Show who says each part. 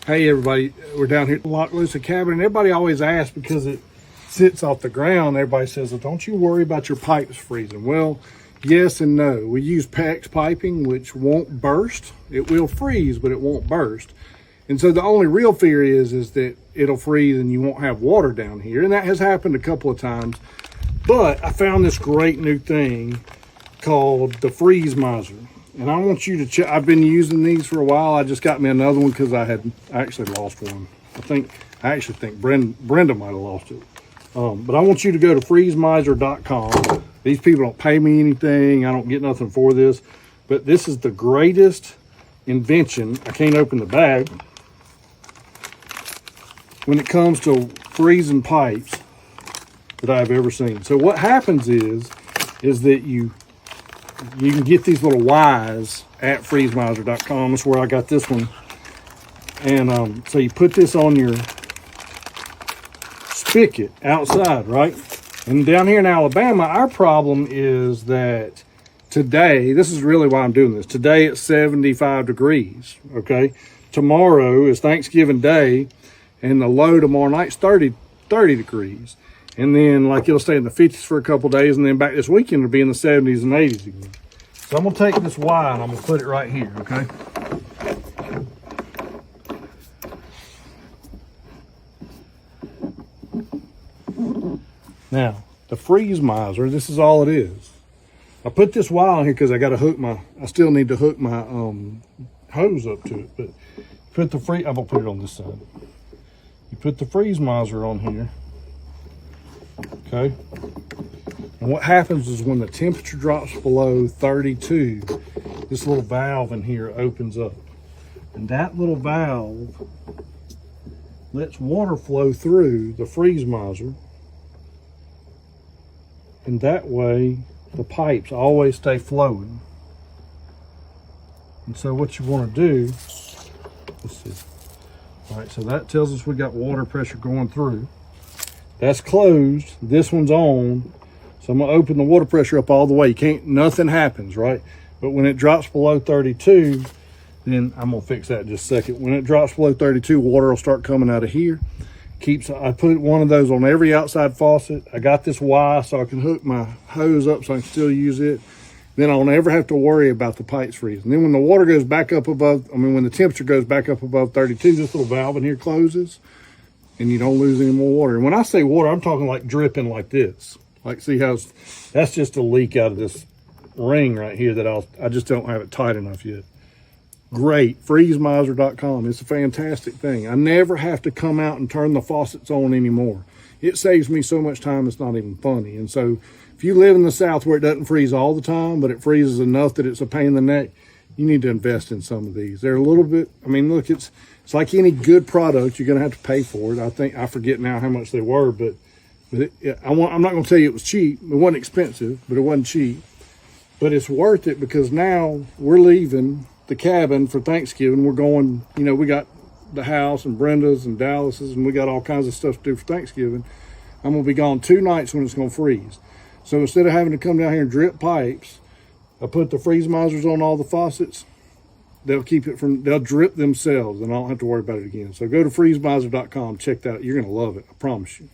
Speaker 1: Hey everybody, we're down here at the Lock Loose cabin, and everybody always asks because it sits off the ground. Everybody says, well, don't you worry about your pipes freezing. Well, yes and no. We use PEX piping, which won't burst. It will freeze, but it won't burst. And so the only real fear is that it'll freeze and you won't have water down here. And that has happened a couple of times. But I found this great new thing called the freeze miser. And I want you to check. I've been using these for a while. I just got me another one because I actually lost one. I actually think Brenda might have lost it. But I want you to go to freezemiser.com. These people don't pay me anything. I don't get nothing for this. But this is the greatest invention. I can't open the bag. When it comes to freezing pipes that I've ever seen. So what happens is that you can get these little Ys at freezemiser.com. That's where I got this one. And so you put this on your spigot outside, right? And down here in Alabama, our problem is that today, this is really why I'm doing this. Today it's 75 degrees, okay? Tomorrow is Thanksgiving Day, and the low tomorrow night's 30 degrees. And then like it'll stay in the 50s for a couple days, and then back this weekend it'll be in the 70s and 80s again. So I'm gonna take this Y and I'm gonna put it right here, okay? Now, the freeze miser, this is all it is. I put this Y on here because I still need to hook my hose up to it, but I'm gonna put it on this side. You put the freeze miser on here. Okay, and what happens is when the temperature drops below 32, this little valve in here opens up, and that little valve lets water flow through the freeze miser, and that way the pipes always stay flowing. And so what you want to do, let's see, all right, so that tells us we got water pressure going through. That's closed. This one's on. So I'm gonna open the water pressure up all the way. Nothing happens, right? But when it drops below 32, then I'm gonna fix that in just a second. When it drops below 32, water will start coming out of here. I put one of those on every outside faucet. I got this Y so I can hook my hose up so I can still use it. Then I'll never have to worry about the pipes freezing. Then when the water goes back up above, when the temperature goes back up above 32, this little valve in here closes, and you don't lose any more water. And when I say water, I'm talking like dripping like this. Like, see how that's just a leak out of this ring right here that I just don't have it tight enough yet. Great, freezemiser.com. It's a fantastic thing. I never have to come out and turn the faucets on anymore. It saves me so much time, it's not even funny. And so if you live in the South where it doesn't freeze all the time, but it freezes enough that it's a pain in the neck, you need to invest in some of these. They're a little bit, look, it's like any good product, you're gonna have to pay for it. I forget now how much they were, but I'm not gonna tell you it was cheap. It wasn't expensive, but it wasn't cheap. But it's worth it because now we're leaving the cabin for Thanksgiving. We're going, we got the house and Brenda's and Dallas's, and we got all kinds of stuff to do for Thanksgiving. I'm gonna be gone 2 nights when it's gonna freeze. So instead of having to come down here and drip pipes, I put the freeze misers on all the faucets. They'll drip themselves, and I don't have to worry about it again. So go to freezemiser.com, check that out. You're gonna love it, I promise you.